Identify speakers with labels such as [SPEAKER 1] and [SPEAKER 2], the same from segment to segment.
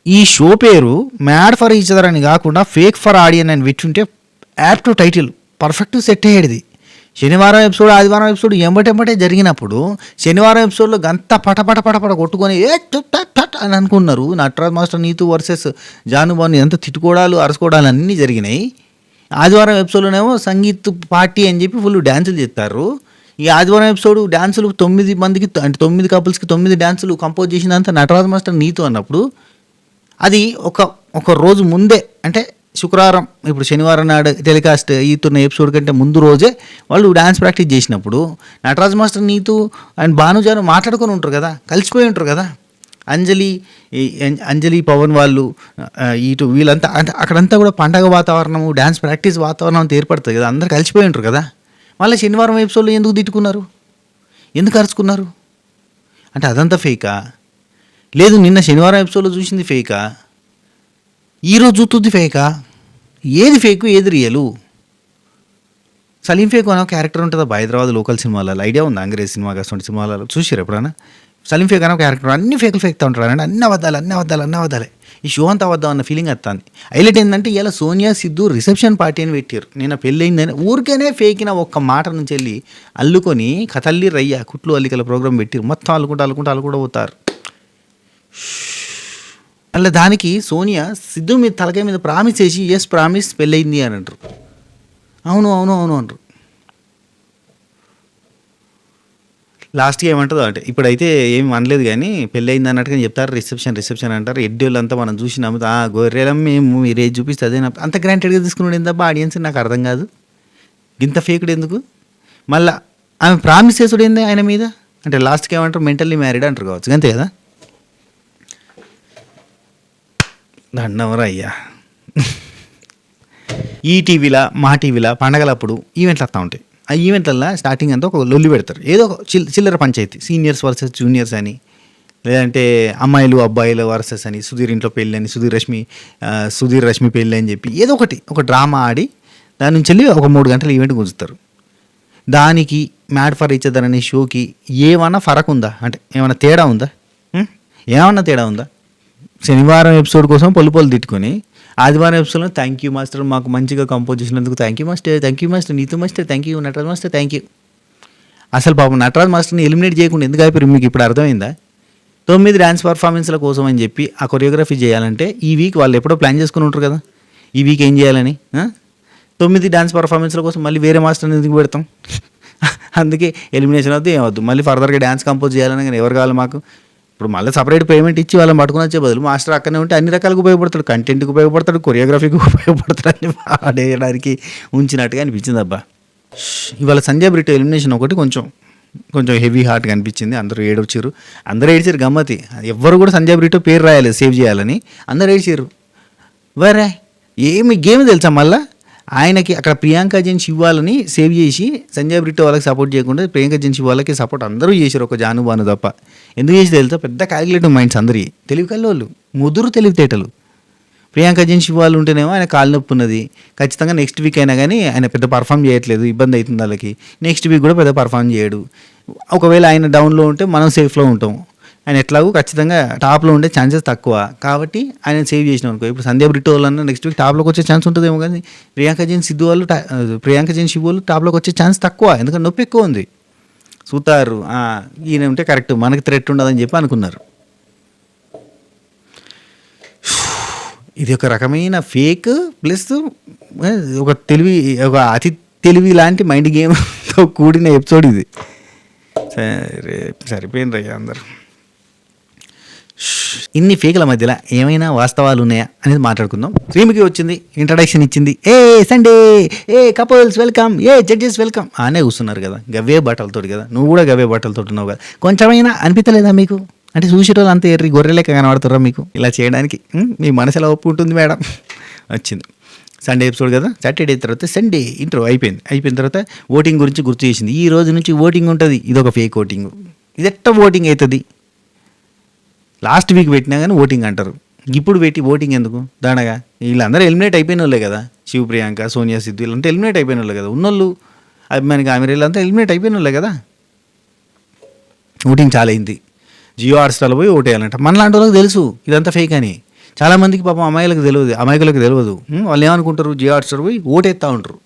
[SPEAKER 1] ఈ షో పేరు mad for each other అని కాకుండా ఫేక్ ఫర్ ఆడియన్ అని పెట్టుంటే యాప్ట్ టైటిల్ పర్ఫెక్ట్ సెట్ అయ్యేది. శనివారం ఎపిసోడ్ ఆదివారం ఎపిసోడ్ ఎంబటెంబటే జరిగినప్పుడు శనివారం ఎపిసోడ్లో గంత పటపట కొట్టుకొని అని అనుకున్నారు. నటరాజ్ మాస్టర్ నీతు వర్సెస్ జానుబాను ఎంత తిట్టుకోవడాలు అరసుకోవడాలు అన్నీ జరిగినాయి. ఆదివారం ఎపిసోడ్లోనేమో సంగీత్ పార్టీ అని చెప్పి ఫుల్ డ్యాన్సులు చేస్తారు. ఈ ఆదివారం ఎపిసోడ్ డ్యాన్సులు 9 మందికి అంటే 9 కపుల్స్కి 9 డ్యాన్సులు కంపోజ్ చేసినంత నటరాజ్ మాస్టర్ నీతు అన్నప్పుడు అది ఒక రోజు ముందే అంటే శుక్రవారం ఇప్పుడు శనివారం నాడు టెలికాస్ట్ అవుతున్న ఎపిసోడ్ కంటే ముందు రోజే వాళ్ళు డాన్స్ ప్రాక్టీస్ చేసినప్పుడు నటరాజ్ మాస్టర్ నీతు అండ్ భానుజాను మాట్లాడుకొని ఉంటారు కదా, కలిసిపోయి ఉంటారు కదా. అంజలి పవన్ వాళ్ళు ఇటు వీళ్ళంతా అంటే అక్కడంతా కూడా పండగ వాతావరణము డ్యాన్స్ ప్రాక్టీస్ వాతావరణం అంతా ఏర్పడుతుంది కదా, అందరు కలిసిపోయి ఉంటారు కదా. మళ్ళీ శనివారం ఎపిసోడ్లో ఎందుకు తిట్టుకున్నారు, ఎందుకు అరుచుకున్నారు అంటే అదంతా ఫేకా? లేదు నిన్న శనివారం ఎపిసోడ్లో చూసింది ఫేకా, ఈరోజు చూస్తుంది ఫేకా? ఏది ఫేకు ఏది రియలు? సలీం ఫేక్ అనే క్యారెక్టర్ ఉంటుందా హైదరాబాద్ లోకల్ సినిమాలలో? ఐడియా ఉంది? అంగ్రేజ్ సినిమా అటువంటి సినిమాలలో చూసారు ఎప్పుడైనా? సలీం ఫేక్ అనే క్యారెక్టర్ అన్ని ఫేకులు ఫేక్తా ఉంటారు అంటే అన్ని అబద్ధాలే. ఈ షో అంతా అబద్ధం అన్న ఫీలింగ్ వస్తుంది. హైలైట్ ఏంటంటే ఇలా సోనియా సిద్ధు రిసెప్షన్ పార్టీ అని పెట్టారు. నేను పెళ్ళయిందని ఊరికేనే ఫేకిన ఒక్క మాట నుంచి వెళ్ళి అల్లుకొని కథల్లి రయ్య కుట్లు అల్లికల ప్రోగ్రామ్ పెట్టారు. మొత్తం అల్లుకుంటూ పోతారు. అలా దానికి సోనియా సిద్ధు మీద తలకాయ మీద ప్రామిస్ చేసి ఎస్ ప్రామిస్ పెళ్ళయింది అని అంటారు. అవును అంటారు. లాస్ట్గా ఏమంటుందో అంటే ఇప్పుడైతే ఏం అనలేదు కానీ పెళ్ళయింది అన్నట్టుగా చెప్తారు. రిసెప్షన్ అంటారు. ఎడ్డోళ్ళంతా మనం చూసి నమ్ముతా గొర్రెలం మేము మీరేది చూపిస్తే అదే అంత గ్రాంటెడ్గా తీసుకున్నాడు ఏందబ్బా ఆడియన్స్ నాకు అర్థం కాదు. ఇంత ఫేకుడు ఎందుకు? మళ్ళీ ఆమె ప్రామిస్ చేసుడు ఏంది ఆయన మీద అంటే లాస్ట్కి ఏమంటారు మెంటల్లీ మ్యారీడ్ అంటారు కావచ్చు, అంతే కదా. దండవరా అయ్యా. ఈటీవీలా మా టీవీలా పండగలప్పుడు ఈవెంట్లు వస్తూ ఉంటాయి. ఆ ఈవెంట్లలో స్టార్టింగ్ అంతా ఒక లొల్లి పెడతారు, ఏదో ఒక చిల్లర పంచాయతీ, సీనియర్స్ వర్సెస్ జూనియర్స్ అని, లేదంటే అమ్మాయిలు అబ్బాయిలు వర్సెస్ అని, సుధీర్ ఇంట్లో పెళ్ళి అని, సుధీర్ రష్మి పెళ్ళి అని చెప్పి ఏదో ఒక డ్రామా ఆడి దాని నుంచి వెళ్ళి ఒక 3 గంటలు ఈవెంట్ గుంజుతారు. దానికి మ్యాడ్ ఫర్ ఈచ్ అదర్ అనే షోకి ఏమన్నా ఫరక్ ఉందా అంటే ఏమన్నా తేడా ఉందా? శనివారం ఎపిసోడ్ కోసం పొల్లు తిట్టుకొని ఆదివారం ఎపిసోడ్లో థ్యాంక్ యూ మాస్టర్ మాకు మంచిగా కంపోజ్ చేసినందుకు thank you master Neetu master thank you Nataraj master thank you. అసలు పాపం నటరాజ్ మాస్టర్ని ఎలిమినేట్ చేయకుండా ఎందుకు అయిపోయారు మీకు ఇప్పుడు అర్థమైందా? 9 డ్యాన్స్ పర్ఫార్మెన్స్ల కోసం అని చెప్పి ఆ కొరియోగ్రఫీ చేయాలంటే ఈ వీక్ వాళ్ళు ఎప్పుడో ప్లాన్ చేసుకుని ఉంటారు కదా ఈ వీక్ ఏం చేయాలని. 9 డ్యాన్స్ పర్ఫార్మెన్స్ల కోసం మళ్ళీ వేరే మాస్టర్ని ఎందుకు పెడతాం? అందుకే ఎలిమినేషన్ వద్దు ఏమవద్దు, మళ్ళీ ఫర్దర్గా డ్యాన్స్ కంపోజ్ చేయాలని కానీ ఎవరు కావాలి మాకు? ఇప్పుడు మళ్ళీ సపరేట్ పేమెంట్ ఇచ్చి వాళ్ళని పట్టుకుని వచ్చే బదులు మాస్టర్ అక్కడనే ఉంటే అన్ని రకాలకు ఉపయోగపడతాడు, కంటెంట్కి ఉపయోగపడతాడు, కొరియోగ్రఫీకి ఉపయోగపడతాడు అని ఆడేయడానికి ఉంచినట్టుగా అనిపించింది. అబ్బా ఇవాళ సంజయ్ బ్రిటో ఎలిమినేషన్ ఒకటి కొంచెం హెవీ హార్ట్గా అనిపించింది. అందరూ ఏడ్చారు గమ్మతి. ఎవ్వరు కూడా సంజయ్ బ్రిటో పేరు రాయాలి సేవ్ చేయాలని, అందరూ ఏడ్చారు. వరే ఏమి గేమ్ తెలుసా మళ్ళీ ఆయనకి అక్కడ ప్రియాంక జెన్షి ఇవ్వాలని సేవ్ చేసి సంజయ్ బ్రిటో వాళ్ళకి సపోర్ట్ చేయకుండా ప్రియాంక జెన్షి వాళ్ళకి సపోర్ట్ అందరూ చేశారు, ఒక జానుబాను తప్ప. ఎందుకు చేసి తెలుసా? పెద్ద క్యాలిక్యులేటివ్ మైండ్స్ అందరి తెలివి కల్లోళ్ళు, ముదురు తెలివితేటలు. ప్రియాంక జెన్షి వాళ్ళు ఉంటేనేమో ఆయన కాలు నొప్పి ఉన్నది, ఖచ్చితంగా నెక్స్ట్ వీక్ అయినా కానీ ఆయన పెద్ద పర్ఫామ్ చేయట్లేదు, ఇబ్బంది అవుతుంది వాళ్ళకి, నెక్స్ట్ వీక్ కూడా పెద్ద పర్ఫామ్ చేయడు. ఒకవేళ ఆయన డౌన్లో ఉంటే మనం సేఫ్లో ఉంటాం, ఆయన ఎట్లాగో ఖచ్చితంగా టాప్లో ఉండే ఛాన్సెస్ తక్కువ కాబట్టి ఆయన సేవ్ చేసినాం అనుకో. ఇప్పుడు సంధ్యా బ్రిటో వాళ్ళన్నా నెక్స్ట్ వీక్ టాప్లోకి వచ్చే ఛాన్స్ ఉంటుందేమో, కానీ ప్రియాంక జెన్షి వాళ్ళు టాప్లోకి వచ్చే ఛాన్స్ తక్కువ, ఎందుకంటే నొప్పి ఎక్కువ ఉంది. చూతారు ఈయన ఉంటే కరెక్ట్ మనకి థ్రెట్ ఉండదని చెప్పి అనుకున్నారు. ఇది ఒక రకమైన ఫేక్ ప్లస్ ఒక అతి తెలివి లాంటి మైండ్ గేమ్తో కూడిన ఎపిసోడ్ ఇది. సరిపోయింది రయ్య అందరు. ఇన్ని ఫేకుల మధ్యలో ఏమైనా వాస్తవాలు ఉన్నాయా అనేది మాట్లాడుకుందాం. శ్రీముఖి వచ్చింది, ఇంట్రడక్షన్ ఇచ్చింది, Sunday couples welcome, judges welcome అనే కూర్చున్నారు కదా, గవ్వే బట్టలతో కదా. నువ్వు కూడా గవ్వే బట్టలతో ఉన్నావు కదా, కొంచెమైనా అనిపించలేదా మీకు? అంటే చూసేటోళ్ళు అంత ఎర్రి గొర్రెలెక్క కనబడుతుర్రా మీకు ఇలా చేయడానికి? మీ మనసు ఎలా ఒప్పు ఉంటుంది మేడం? వచ్చింది సండే ఎపిసోడ్ కదా. సాటర్డే తర్వాత సండే ఇంట్రో అయిపోయిన తర్వాత ఓటింగ్ గురించి గుర్తు చేసింది. ఈ రోజు నుంచి ఓటింగ్ ఉంటుంది, ఇదొక ఫేక్ ఓటింగ్. ఇది ఎట్ట ఓటింగ్ అవుతుంది? లాస్ట్ వీక్ పెట్టినా కానీ ఓటింగ్ అంటారు, ఇప్పుడు పెట్టి ఓటింగ్ ఎందుకు దానగా? వీళ్ళందరూ ఎలిమినేట్ అయిపోయిన వాళ్ళే కదా, శివ ప్రియాంక సోనియా సిద్ధు వీళ్ళంతా ఎలిమినేట్ అయిపోయిన వాళ్ళే కదా, ఉన్నోళ్ళు అభిమానికి ఆమె వీళ్ళంతా ఎలిమినేట్ అయిపోయిన వాళ్ళే కదా. ఓటింగ్ చాలా అయింది, జియో హాట్స్టార్లో పోయి ఓటేయాలంట. మనలాంటి వాళ్ళకి తెలుసు ఇదంతా ఫేక్ అని, చాలామందికి పాపం అమాయకులకు తెలియదు. వాళ్ళు ఏమనుకుంటారు, జియో హాట్‌స్టార్ పోయి ఓటేస్తూ ఉంటారు.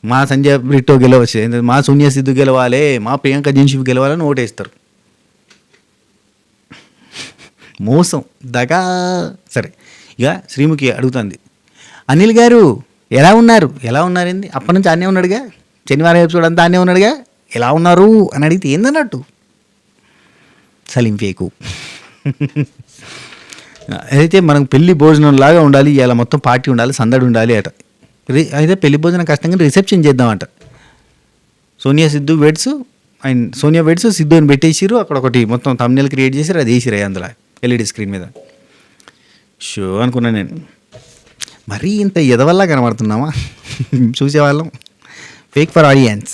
[SPEAKER 1] మా సంజయ్ బ్రిట్టో గెలవచ్చు, మా సోనియా సిద్ధు గెలవాలి, మా ప్రియాంక జెన్షిప్ గెలవాలని ఓటేస్తారు. మోసం, దగా. సరే, ఇక శ్రీముఖి అడుగుతుంది, అనిల్ గారు ఎలా ఉన్నారేంది, అప్పటి నుంచి అన్నే ఉన్నాడుగా, శనివారం ఎపిసోడ్ అంతా అన్నే ఉన్నాడుగా, ఎలా ఉన్నారు అని అడిగితే ఏందన్నట్టు సలీం ఫేకు. అయితే మనకు పెళ్లి భోజనం లాగా ఉండాలి, ఇలా మొత్తం పార్టీ ఉండాలి, సందడి ఉండాలి అట. అయితే పెళ్లి భోజనం కష్టంగా రిసెప్షన్ చేద్దామంట. సోనియా వెడ్స్ సిద్ధు అని పెట్టేసిరు. అక్కడ ఒకటి మొత్తం థంబ్నెయిల్ క్రియేట్ చేసిరు, అది వేసిరు అందులో ఎల్ఈడి స్క్రీన్ మీద. షో అనుకున్నాను నేను, మరీ ఇంత ఎదవల్లా కనబడుతున్నామా చూసేవాళ్ళం. Fake for audience.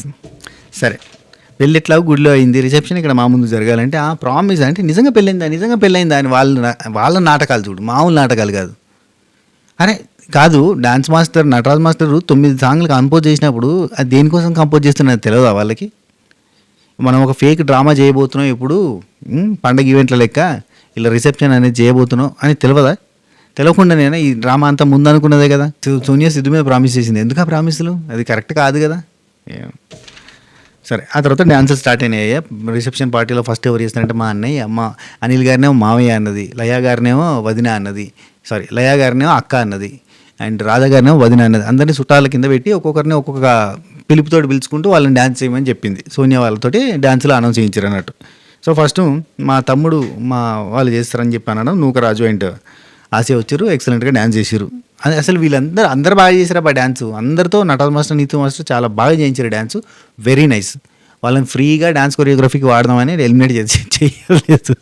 [SPEAKER 1] సరే, పెళ్ళి ఎట్లా గుడిలో అయింది, రిసెప్షన్ ఇక్కడ మా ముందు జరగాలంటే ప్రామిస్ అంటే నిజంగా పెళ్ళైందా అని వాళ్ళ నాటకాలు చూడు, మామూలు నాటకాలు కాదు. అరే కాదు, డాన్స్ మాస్టర్ నటరాజ్ మాస్టర్ 9 సాంగ్లు కంపోజ్ చేసినప్పుడు అది దేనికోసం కంపోజ్ చేస్తున్నది తెలియదా వాళ్ళకి? మనం ఒక ఫేక్ డ్రామా చేయబోతున్నాం ఇప్పుడు, పండగ ఈవెంట్ల లెక్క ఇలా రిసెప్షన్ అనేది చేయబోతున్నాం అని తెలియదా? తెలియకుండా నేను ఈ డ్రామా అంతా ముందు అనుకున్నదే కదా. సోనియా సిద్ధు మీద ప్రామిస్ చేసింది, ఎందుకు ఆ ప్రామిస్లు, అది కరెక్ట్ కాదు కదా. సరే, ఆ తర్వాత డ్యాన్సులు స్టార్ట్ అయినాయి. రిసెప్షన్ పార్టీలో ఫస్ట్ ఎవరు చేస్తారంటే మా అన్నయ్య, అనిల్ గారినేమో మావయ్య అన్నది, లయా గారినేమో వదిన అన్నది, లయా గారినేమో అక్క అన్నది, అండ్ రాధా గారినేమో వదిన అన్నది. అందరినీ చుట్టాల కింద పెట్టి ఒక్కొక్కరిని ఒక్కొక్క పిలుపుతోటి పిలుచుకుంటూ వాళ్ళని డ్యాన్స్ చేయమని చెప్పింది. సోనియా వాళ్ళతోటి డ్యాన్స్లో అనౌన్స్ చేయించారు అన్నట్టు. సో ఫస్ట్ మా తమ్ముడు వాళ్ళు చేస్తారని చెప్పి అనడం, నూకరాజు అండ్ ఆశయ వచ్చారు, ఎక్సలెంట్గా డ్యాన్స్ చేశారు. అసలు అందరు బాగా చేశారు ఆ డ్యాన్స్. అందరితో నటరాజ్ మాస్టర్, నీతు మాస్టర్ చాలా బాగా చేయించారు డ్యాన్స్. Very nice. వాళ్ళని ఫ్రీగా డ్యాన్స్ కొరియోగ్రఫీకి వాడదామని ఎలిమినేట్ చేయలేదు.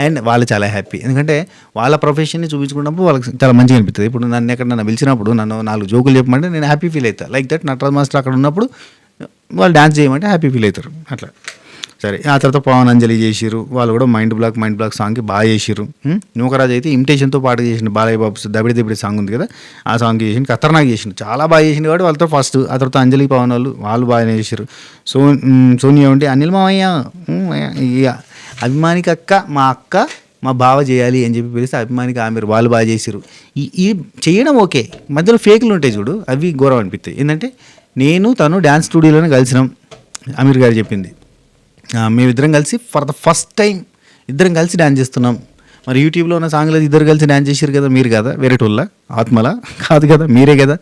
[SPEAKER 1] అండ్ వాళ్ళు చాలా హ్యాపీ, ఎందుకంటే వాళ్ళ ప్రొఫెషన్ని చూపించుకున్నప్పుడు వాళ్ళకి చాలా మంచిగా అనిపిస్తుంది. ఇప్పుడు నన్ను పిలిచినప్పుడు నన్ను 4 జోకులు చెప్పమంటే నేను హ్యాపీ ఫీల్ అవుతాను. లైక్ దట్ నటరాజ్ మాస్టర్ అక్కడ ఉన్నప్పుడు వాళ్ళు డ్యాన్స్ చేయమంటే హ్యాపీ ఫీల్ అవుతారు అట్లా. సరే, ఆ తర్వాత పవన్ అంజలి చేసిరు, వాళ్ళు కూడా మైండ్ బ్లాక్ సాంగ్కి బాగా చేసిరు. నూకరాజు అయితే ఇమిటేషన్తో పాటు చేసిండు, బాలయ్య బాబు దబిడి సాంగ్ ఉంది కదా, ఆ సాంగ్ చేసిండు, ఖతర్నాక్ చేసిండు, చాలా బాగా చేసిండు. కాబట్టి వాళ్ళతో ఫస్ట్, ఆ తర్వాత అంజలి పవన్ వాళ్ళు బాగానే చేసిరు. సోనియా ఉంటే అనిల్ మావయ్య, ఇక అభిమానికి అక్క, మా అక్క మా బావ చేయాలి అని చెప్పి పిలిస్తే అభిమానికి ఆమెరు వాళ్ళు బాగా చేసిరు. ఈ చేయడం ఓకే, మధ్యలో ఫేకులు ఉంటాయి చూడు, అవి ఘోరం అనిపిస్తాయి. ఏంటంటే నేను తను డ్యాన్స్ స్టూడియోలోనే కలిసినాం, అమీర్ గారు చెప్పింది. మేమిద్దరం కలిసి ఫర్ ద ఫస్ట్ టైం ఇద్దరం కలిసి డ్యాన్స్ చేస్తున్నాం. మరి యూట్యూబ్లో ఉన్న సాంగ్లో ఇద్దరు కలిసి డ్యాన్స్ చేసారు కదా, మీరు కదా వేరేటోళ్ళ ఆత్మలా కాదు కదా, మీరే కదా.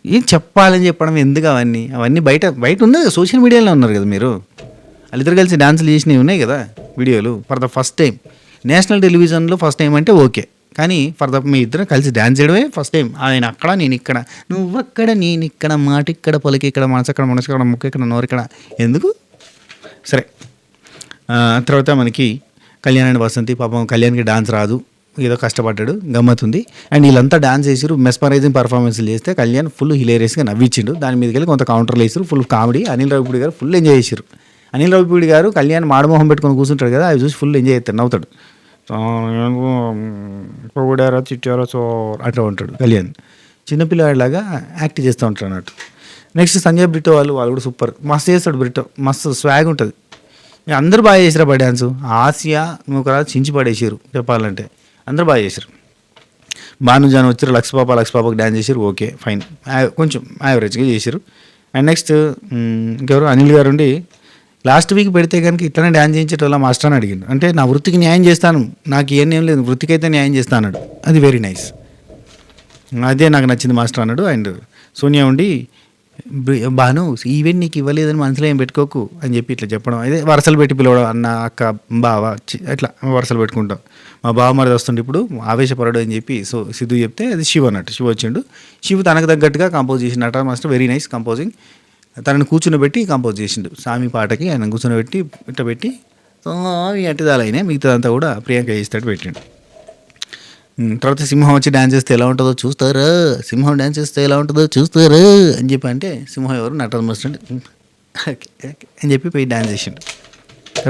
[SPEAKER 1] ఏం చెప్పాలని చెప్పడం ఎందుకు, అవన్నీ బయట ఉంది, సోషల్ మీడియాలో ఉన్నారు కదా మీరు. వాళ్ళిద్దరు కలిసి డ్యాన్సులు చేసినవి ఉన్నాయి కదా వీడియోలు. For the first time national టెలివిజన్లో ఫస్ట్ టైం అంటే ఓకే, కానీ మీ ఇద్దరం కలిసి డ్యాన్స్ చేయడమే ఫస్ట్ టైం. ఆయన అక్కడ, నేను ఇక్కడ, నువ్వక్కడ నేను ఇక్కడ, మాట ఇక్కడ, పలికి ఇక్కడ, మనసు ఇక్కడ, ముక్క ఇక్కడ, నోరు ఇక్కడ, ఎందుకు? సరే, తర్వాత మనకి కళ్యాణ్ అండ్ వసంతి. పాపం కళ్యాణ్కి డాన్స్ రాదు, ఏదో కష్టపడ్డాడు, గమ్మతుంది. అండ్ వీళ్ళంతా డాన్స్ చేసారు, మెస్మరైజింగ్ పర్ఫార్మెన్స్లు చేస్తే కళ్యాణ్ ఫుల్ హిలేరియస్గా నవ్వించిండు. దాని మీదకి వెళ్ళి కొంత కౌంటర్లు వేసారు, ఫుల్ కామెడీ. అనిల్ రావిపూడి గారు ఫుల్ ఎంజాయ్ చేశారు. అనిల్ రావిపూడి గారు కళ్యాణ్ మాడమోహం పెట్టుకొని కూర్చుంటాడు కదా, అవి చూసి ఫుల్ ఎంజాయ్ చేస్తాడు, నవ్వుతాడు. పొగిడారా చిట్టారా సో అట్లా ఉంటాడు కళ్యాణ్, చిన్నపిల్లలాగా యాక్ట్ చేస్తూ ఉంటాడు అన్నట్టు. నెక్స్ట్ సంజయ్ బ్రిట్టో వాళ్ళు కూడా సూపర్ మస్తు చేస్తాడు. బ్రిట్టో మస్తు స్వాగ్ ఉంటుంది. అందరూ బాగా చేసారు ఆ డ్యాన్స్. ఆసియా నూకరాజు చించి పడేసారు చెప్పాలంటే, అందరూ బాగా చేశారు. భానుజాన్ వచ్చారు, లక్ష పాపకు డ్యాన్స్ చేశారు, ఓకే ఫైన్, కొంచెం యావరేజ్గా చేశారు. అండ్ నెక్స్ట్ ఇంకెవరు, అనిల్ గారు ఉండి లాస్ట్ వీక్ పెడితే కనుక ఇట్లనే డ్యాన్స్ చేయించేటోళ్ళ మాస్టర్ అని అడిగిండు. అంటే నా వృత్తికి న్యాయం చేస్తాను, నాకు ఏం లేదు, వృత్తికి అయితే న్యాయం చేస్తాను అన్నాడు. అది వెరీ నైస్, అదే నాకు నచ్చింది మాస్టర్ అన్నాడు. అండ్ సోనియా ఉండి బాను ఈవెంట్ నీకు ఇవ్వలేదని మనసులో ఏం పెట్టుకోకు అని చెప్పి ఇట్లా చెప్పడం, అదే వరుసలు పెట్టి పిలవడం, అన్న అక్క బావ ఇట్లా వరుసలు పెట్టుకుంటాం. మా బావ మరిది వస్తుంటే ఇప్పుడు ఆవేశపడడం అని చెప్పి సిద్ధు చెప్తే అది శివ అన్నట్టు. శివ వచ్చిండు, శివ తనకు తగ్గట్టుగా కంపోజ్ చేసిన నట మాస్టర్, వెరీ నైస్ కంపోజింగ్. తనని కూర్చునిపెట్టి కంపోజ్ చేసిండు సామి పాటకి, ఆయన కూర్చునిపెట్టి ఇట్లా పెట్టి అట్టిదాలైనా మిగతాదంతా కూడా ప్రియాంక చేస్తాడు పెట్టిండు. తర్వాత సింహం వచ్చి డ్యాన్స్ చేస్తే ఎలా ఉంటుందో చూస్తారా, సింహం డ్యాన్స్ చేస్తే ఎలా ఉంటుందో చూస్తారా అని చెప్పి అంటే సింహం ఎవరు నటరాజ్ మాస్టర్ అని చెప్పి పోయి డ్యాన్స్ చేసిండు.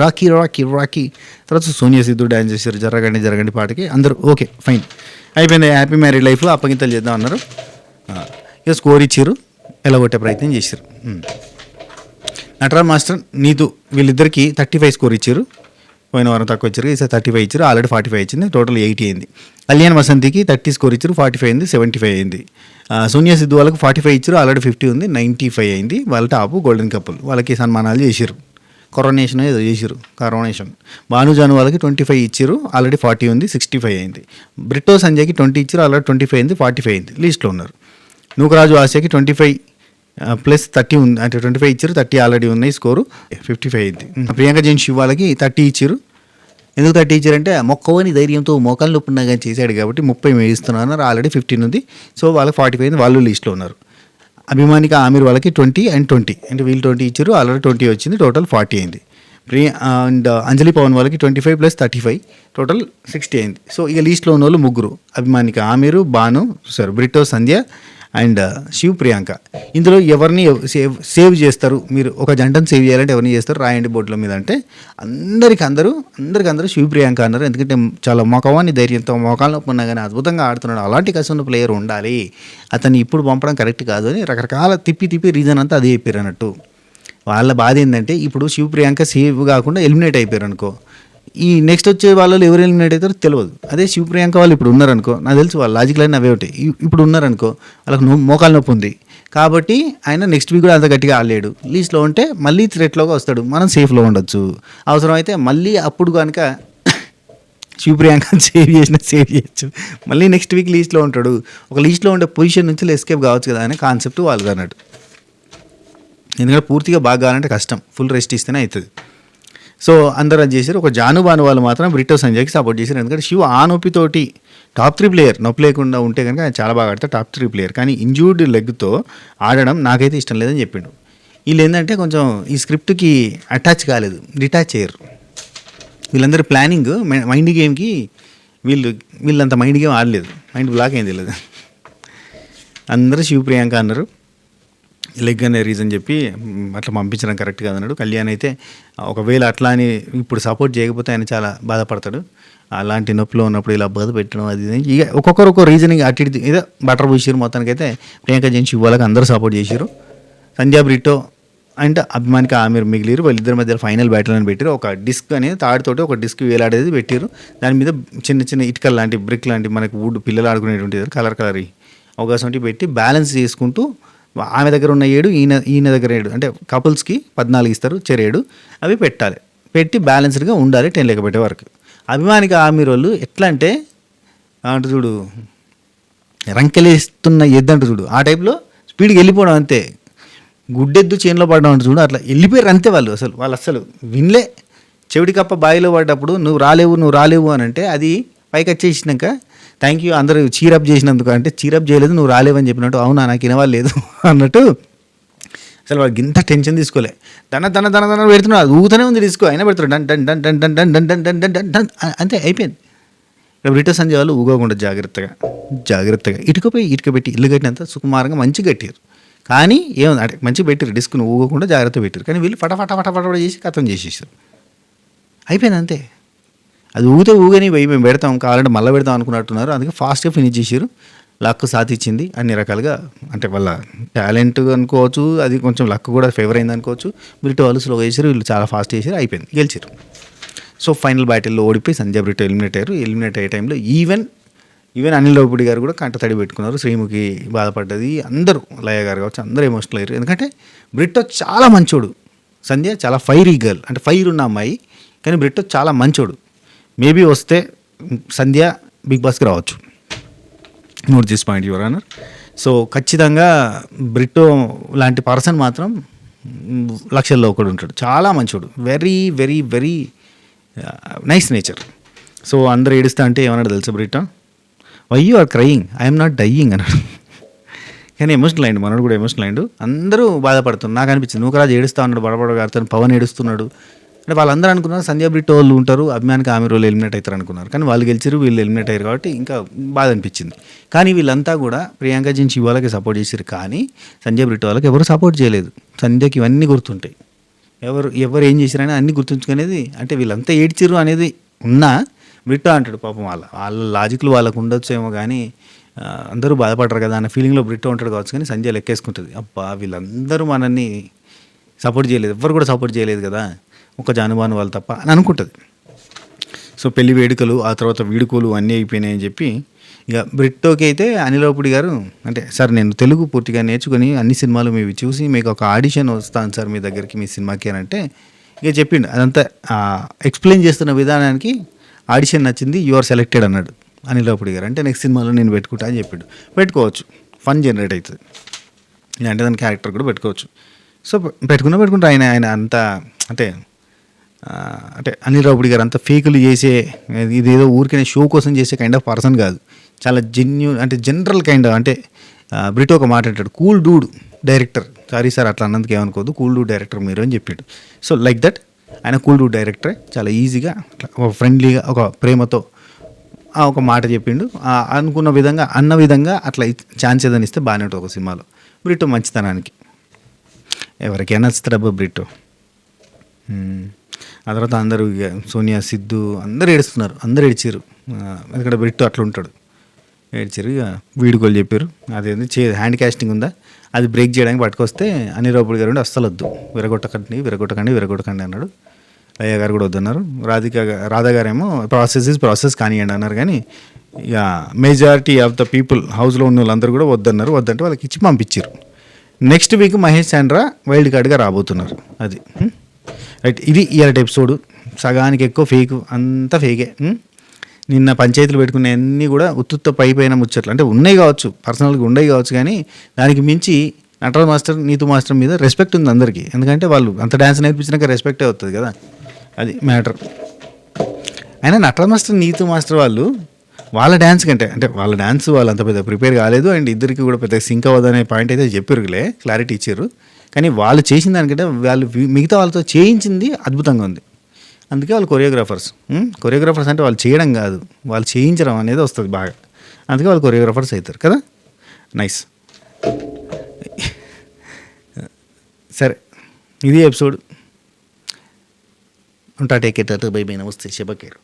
[SPEAKER 1] రాకీ. తర్వాత సోనియా సిద్ధు డ్యాన్స్ చేశారు జరగండి పాటకి. అందరూ ఓకే ఫైన్ అయిపోయింది, హ్యాపీ మ్యారీడ్ లైఫ్, అప్పగింతలు చేద్దాం అన్నారు. ఇక స్కోర్ ఇచ్చారు, ఎలాగొట్టే ప్రయత్నం చేశారు. నటరాజ్ మాస్టర్ నీతు వీళ్ళిద్దరికి 35 స్కోర్ ఇచ్చారు. పోయిన వారం తక్కువ ఇచ్చారు, ఈసారి 35 ఇచ్చారు, ఆల్రెడీ 45 ఇచ్చింది, టోటల్ 80 అయింది. కళ్యాణ్ వసంతికి 30 స్కోర్ ఇచ్చారు, 45 అయింది, 75 అయింది. సోనియా సిద్ధు వాళ్ళకి 45 ఇచ్చారు, ఆల్రెడీ 50 ఉంది, 95 అయింది. వాళ్ళ టాప్ గోల్డెన్ కపుల్, వాళ్ళకి సన్మానాలు చేశారు, కరోనేషన్ ఏదో చేశారు, కరోనేషన్. భానుజాను వాళ్ళకి 25 ఇచ్చారు, ఆల్రెడీ 40 ఉంది, 65 అయింది. బ్రిట్టో సంజయ్కి 20 ఇచ్చారు, ఆల్రెడీ 25 అయింది, 45 అయింది, లిస్ట్లో ఉన్నారు. నూకరాజు ఆసియాకి 25 ప్లస్ 30 ఉంది, అంటే 25 ఇచ్చారు, 30 ఆల్రెడీ ఉన్నాయి, స్కోరు 55 అయింది. ప్రియాంక జైన్ శివ్ వాళ్ళకి 30 ఇచ్చారు. ఎందుకు 30 ఇచ్చారంటే మొక్కవని ధైర్యంతో మోకాలు నొప్పి ఉన్నా కానీ చేశాడు కాబట్టి 30 వేయిస్తున్నారు, ఆల్రెడీ 15 ఉంది, సో వాళ్ళకి 45 అయింది, వాళ్ళు లిస్ట్లో ఉన్నారు. అభిమానిక ఆమిర్ వాళ్ళకి 20 and 20, అంటే వీళ్ళు 20 ఇచ్చారు, ఆల్రెడీ 20 వచ్చింది, టోటల్ 40 అయింది. అండ్ అంజలి పవన్ వాళ్ళకి 25 + 35 టోటల్ 60 అయింది. సో ఇక లీస్ట్లో ఉన్న వాళ్ళు ముగ్గురు, అభిమానిక ఆమిరు, బాను, బ్రిట్టో సంధ్య అండ్ శివ్ ప్రియాంక. ఇందులో ఎవరిని సేవ్ చేస్తారు, మీరు ఒక జంటను సేవ్ చేయాలంటే ఎవరిని చేస్తారు రాయండి బోర్డుల మీద అంటే అందరికీ శివ్ ప్రియాంక అన్నారు. ఎందుకంటే చాలా మొఖవాన్ని ధైర్యంతో మోకాల్లో ఉన్నా కానీ అద్భుతంగా ఆడుతున్నాడు, అలాంటి కసి ఉన్న ప్లేయర్ ఉండాలి, అతన్ని ఇప్పుడు పంపడం కరెక్ట్ కాదు అని రకరకాల తిప్పి రీజన్ అంతా అదే చెప్పారు అన్నట్టు. వాళ్ళ బాధ ఏంటంటే ఇప్పుడు శివ్ ప్రియాంక సేవ్ కాకుండా ఎలిమినేట్ అయిపోయారు అనుకో, ఈ నెక్స్ట్ వచ్చే వాళ్ళు ఎవరు ఎలిమినేట్ అవుతారో తెలియదు. అదే శివ ప్రియాంక వాళ్ళు ఇప్పుడు ఉన్నారనుకో, నాకు తెలుసు వాళ్ళ లాజిక్ లైన్ అవే ఉంటాయి. ఇప్పుడు ఉన్నారనుకో వాళ్ళకి మోకాలు నొప్పి ఉంది కాబట్టి ఆయన నెక్స్ట్ వీక్ కూడా అంత గట్టిగా ఆడలేడు, లీస్ట్లో ఉంటే మళ్ళీ థ్రెట్లోకి వస్తాడు, మనం సేఫ్లో ఉండొచ్చు. అవసరమైతే మళ్ళీ అప్పుడు కనుక శివ ప్రియాంక సేవ్ చేయొచ్చు, మళ్ళీ నెక్స్ట్ వీక్ లీస్ట్లో ఉంటాడు. ఒక లీస్ట్లో ఉండే పొజిషన్ నుంచి ఎస్కేప్ కావచ్చు కదా అనే కాన్సెప్ట్ వాళ్ళది అన్నట్టు. ఎందుకంటే పూర్తిగా బాగా కావాలంటే కష్టం, ఫుల్ రెస్ట్ ఇస్తేనే అవుతుంది. సో అందరూ అది చేశారు. ఒక జానుబాను వాళ్ళు మాత్రం బ్రిట్టో సంజయ్కి సపోర్ట్ చేశారు. ఎందుకంటే శివ ఆ నొప్పితోటి టాప్ 3 ప్లేయర్, నొప్పి లేకుండా ఉంటే కనుక ఆయన చాలా బాగా ఆడతాడు, టాప్ 3 ప్లేయర్. కానీ ఇంజూర్డ్ లెగ్తో ఆడడం నాకైతే ఇష్టం లేదని చెప్పిండు. వీళ్ళు ఏంటంటే కొంచెం ఈ స్క్రిప్ట్కి అటాచ్ కాలేదు, డిటాచ్ చేయరు. వీళ్ళందరూ ప్లానింగ్ మైండ్ గేమ్కి వీళ్ళంత మైండ్ గేమ్ ఆడలేదు, మైండ్ బ్లాక్ అయింది లేదు. అందరూ శివ ప్రియాంక అన్నారు, లెగ్ అనే రీజన్ చెప్పి అట్లా పంపించడం కరెక్ట్ కాదన్నాడు. కళ్యాణ్ అయితే ఒకవేళ అట్లా అని ఇప్పుడు సపోర్ట్ చేయకపోతే ఆయన చాలా బాధపడతాడు, అలాంటి నొప్పిలో ఉన్నప్పుడు ఇలా బాధ పెట్టడం అది ఇక ఒక్కొక్కరు ఒక్కో రీజనింగ్ అటు ఇటు ఏదో బటర్ పూసారు. మొత్తానికైతే ప్రియాంక జైన్ శివ్ వాళ్ళకి అందరూ సపోర్ట్ చేశారు. సంధ్యా బ్రిట్టో అండ్ అభిమానిక ఆమిర్ మిగిలిరు, వాళ్ళిద్దరి మధ్య ఫైనల్ బ్యాటిల్ అని పెట్టారు. ఒక డిస్క్ అనేది తాడుతోటి ఒక డిస్క్ వేలాడేది పెట్టారు, దాని మీద చిన్న ఇటుకలు లాంటి బ్రిక్ లాంటి మనకి వుడ్ పిల్లలు ఆడుకునేటువంటి కలర్ అవకాశం పెట్టి బ్యాలెన్స్ చేసుకుంటూ ఆమె దగ్గర ఉన్న 7 ఈయన దగ్గర 7, అంటే కపుల్స్కి 14 ఇస్తారు, 7 అవి పెట్టాలి, పెట్టి బ్యాలెన్స్డ్గా ఉండాలి 10 లెక్క పెట్టే వరకు. అభిమానిక ఆమిర్ వాళ్ళు ఎట్లా అంటే అంటే చూడు రంకెలేస్తున్న ఎద్దు అంటే చూడు ఆ టైప్లో స్పీడ్కి వెళ్ళిపోవడం అంతే, గుడ్డెద్దు చేనులో పడడం అంటే చూడు అట్లా వెళ్ళిపోయారు అంతే. వాళ్ళు అసలు వినలే. చెవిటి కప్ప బావిలో పడ్డప్పుడు నువ్వు రాలేవు అని అంటే అది పైకి వచ్చేసినాక థ్యాంక్ యూ అందరూ చీరప్ చేసినందుకు, అంటే చీరప్ చేయలేదు నువ్వు రాలేవని చెప్పినట్టు, అవునా నాకు వినవాలేదు అన్నట్టు. అసలు వాడికి ఇంత టెన్షన్ తీసుకోలే, దన పెడుతున్నాడు, అది ఊగుతూనే ఉంది డిస్కో, అయినా పెడుతున్నాడు done done done done done done done done done done done అంతే అయిపోయింది. ఇక్కడ బ్రిటో సంజయ్ వాళ్ళు ఊగకుండా జాగ్రత్తగా ఇటుక పెట్టి ఇల్లు కట్టినంత సుకుమారంగా మంచిగా కట్టారు. కానీ ఏముంది అంటే మంచిగా పెట్టారు, డిస్క్ను ఊగకుండా జాగ్రత్త పెట్టారు. కానీ వీళ్ళు ఫటాఫట చేసి కథం చేసేసారు, అయిపోయింది అంతే. అది ఊగని పోయి మేము పెడతాం కావాలంటే మళ్ళీ పెడతాం అనుకున్నట్టున్నారు, అందుకే ఫాస్ట్గా ఫినిష్ చేశారు. లక్ సాధించింది అన్ని రకాలుగా, అంటే వాళ్ళ టాలెంట్ అనుకోవచ్చు, అది కొంచెం లక్ కూడా ఫేవర్ అయింది అనుకోవచ్చు. బ్రిటో వాళ్ళు స్లో చేశారు, వీళ్ళు చాలా ఫాస్ట్ చేశారు, అయిపోయింది, గెలిచారు. సో ఫైనల్ బ్యాటిల్లో ఓడిపోయి సంజయ్ బ్రిటో ఎలిమినేట్ అయ్యే టైంలో ఈవెన్ అనిల్ రావిపూడి గారు కూడా కంట తడి పెట్టుకున్నారు, శ్రీముఖి బాధపడ్డది, అందరూ లయ గారు కావచ్చు అందరూ ఎమోషనల్ అయ్యారు. ఎందుకంటే బ్రిటో చాలా మంచోడు, సంధ్య చాలా ఫైరీ గర్ల్, అంటే ఫైర్ ఉన్న అమ్మాయి, కానీ బ్రిటో చాలా మంచోడు. మేబీ వస్తే సంధ్య బిగ్ బాస్కి రావచ్చు, note this point your honour. So ఖచ్చితంగా బ్రిటో లాంటి పర్సన్ మాత్రం లక్షల్లో ఒకడు ఉంటాడు, చాలా మంచోడు, very very very nice nature. So అందరూ ఏడుస్తా అంటే ఏమన్నాడు తెలుసా Brito, why you are crying, I'm not dying అన్నాడు. కానీ ఎమోషనల్ అయ్యిండు, మనోడు కూడా ఎమోషనల్ అయ్యిండు, అందరూ బాధపడుతున్నారు. నాకు అనిపించింది నూకరాజు ఏడుస్తూ ఉన్నాడు, బడబడగాడుతాను, పవన్ ఏడుస్తున్నాడు, అంటే వాళ్ళందరూ అనుకున్నారు సంజయ్ బ్రిటో వాళ్ళు ఉంటారు, అభిమానికి ఆమిర్ వాళ్ళు ఎలిమినేట్ అవుతారు అనుకున్నారు. కానీ వాళ్ళు గెలిచారు, వీళ్ళు ఎలిమినేట్ అయ్యారు కాబట్టి ఇంకా బాధ అనిపించింది. కానీ వీళ్ళంతా కూడా ప్రియాంక జైన్ శివ్ వాళ్ళకి సపోర్ట్ చేశారు, కానీ సంజయ్ బ్రిటో వాళ్ళకి ఎవరు సపోర్ట్ చేయలేదు. సంజయ్కి ఇవన్నీ గుర్తుంటాయి, ఎవరు ఏం చేశారని అన్నీ గుర్తుంచుకునేది. అంటే వీళ్ళంతా ఏడ్చిర్రు అనేది ఉన్నా బ్రిటో అంటాడు పాపం, వాళ్ళ లాజిక్లు వాళ్ళకు ఉండొచ్చేమో కానీ అందరూ బాధపడరు కదా అన్న ఫీలింగ్లో బ్రిటో ఉంటాడు కావచ్చు. కానీ సంజయ్ లెక్కేసుకుంటుంది, అబ్బా వీళ్ళందరూ మనల్ని సపోర్ట్ చేయలేదు, ఎవరు కూడా సపోర్ట్ చేయలేదు కదా, ఒక జానుబాను వాళ్ళు తప్ప అని అనుకుంటుంది. సో పెళ్లి వేడుకలు ఆ తర్వాత వీడుకోలు అన్నీ అయిపోయినాయని చెప్పి ఇక బ్రిట్టోకి అయితే అనిల్ రావిపూడి గారు అంటే సార్ నేను తెలుగు పూర్తిగా నేర్చుకుని అన్ని సినిమాలు మీవి చూసి మీకు ఒక ఆడిషన్ వస్తాను సార్ మీ దగ్గరికి మీ సినిమాకి అని అంటే ఇక చెప్పిండు అదంతా ఎక్స్ప్లెయిన్ చేస్తున్న విధానానికి ఆడిషన్ నచ్చింది, యు ఆర్ సెలెక్టెడ్ అన్నాడు అనిల్ రావిపూడి గారు. అంటే నెక్స్ట్ సినిమాలో నేను పెట్టుకుంటా అని చెప్పాడు. పెట్టుకోవచ్చు, ఫన్ జనరేట్ అవుతుంది. ఇలాంటి దాని క్యారెక్టర్ కూడా పెట్టుకోవచ్చు. సో పెట్టుకుంటా ఆయన అంతా అంటే అంటే అనిల్ రావిపూడి గారు అంత ఫేకులు చేసే ఇదేదో ఊరికైనా షో కోసం చేసే కైండ్ ఆఫ్ పర్సన్ కాదు. చాలా అంటే జనరల్ కైండ్ ఆఫ్ అంటే బ్రిటో ఒక మాట అంటాడు, cool Dude director. Sorry sir అట్లా అన్నందుకు ఏమనుకోవద్దు, కూల్ డూడ్ డైరెక్టర్ మీరు అని చెప్పాడు. సో లైక్ దట్ ఆయన కూల్ డూడ్ డైరెక్టరే. చాలా ఈజీగా ఒక ఫ్రెండ్లీగా ఒక ప్రేమతో ఒక మాట చెప్పిండు. అనుకున్న విధంగా అన్న విధంగా అట్లా ఛాన్స్ ఏదైనా ఇస్తే బాగానే ఉంటుంది ఒక సినిమాలో. బ్రిటో మంచితనానికి ఎవరికైనా నచ్చుతాడబ్బా బ్రిటో. ఆ తర్వాత అందరూ సోనియా, సిద్ధు అందరూ ఏడుస్తున్నారు, అందరూ ఏడ్చారు. ఎందుకంటే బ్రిటో అట్లా ఉంటాడు, ఏడ్చారు. ఇక వీడుకోలు చెప్పారు. అదేంది హ్యాండ్ క్యాస్టింగ్ ఉందా అది బ్రేక్ చేయడానికి పట్టుకొస్తే అనిల్ రావిపూడి గారు అస్సలు వద్దు, విరగొట్టకండి అన్నాడు. అయ్య గారు కూడా వద్దన్నారు. రాధా గారేమో ప్రాసెస్ కానివ్వండి అన్నారు. కానీ ఇక మెజారిటీ ఆఫ్ ద పీపుల్ హౌస్లో ఉన్న వాళ్ళందరూ కూడా వద్దన్నారు. వద్దంటే వాళ్ళకి ఇచ్చి పంపించారు. నెక్స్ట్ వీక్ మహేష్ చాండ్రా వైల్డ్ కార్డ్గా రాబోతున్నారు. అది రైట్. ఇది ఇయాలటి ఎపిసోడ్. సగానికి ఎక్కువ ఫేక్, అంతా ఫేకే. నిన్న పంచాయతీలు పెట్టుకునే అన్నీ కూడా ఉత్తుత్త పైన ముచ్చట్లు అంటే ఉన్నాయి కావచ్చు, పర్సనల్గా ఉండయి కావచ్చు. కానీ దానికి మించి నటరాజ్ మాస్టర్, నీతు మాస్టర్ మీద రెస్పెక్ట్ ఉంది అందరికీ. ఎందుకంటే వాళ్ళు అంత డ్యాన్స్ నేర్పించినాక రెస్పెక్టే అవుతుంది కదా, అది మ్యాటర్. అయినా నటరాజ్ మాస్టర్, నీతు మాస్టర్ వాళ్ళ డ్యాన్స్ కంటే అంటే వాళ్ళ డ్యాన్స్ వాళ్ళు అంత పెద్ద ప్రిపేర్ కాలేదు. అండ్ ఇద్దరికి కూడా పెద్ద సింక్ అవ్వదనే పాయింట్ అయితే చెప్పారులే, క్లారిటీ ఇచ్చారు. కానీ వాళ్ళు చేసిన దానికంటే వాళ్ళు మిగతా వాళ్ళతో చేయించింది అద్భుతంగా ఉంది. అందుకే వాళ్ళు కొరియోగ్రాఫర్స్ అంటే వాళ్ళు చేయడం కాదు, వాళ్ళు చేయించడం అనేది వస్తుంది బాగా. అందుకే వాళ్ళు కొరియోగ్రాఫర్స్ అవుతారు కదా. నైస్. సరే, ఇది ఎపిసోడ్. ఉంటా. Take care. By by. నమస్తే. శుభకేర్.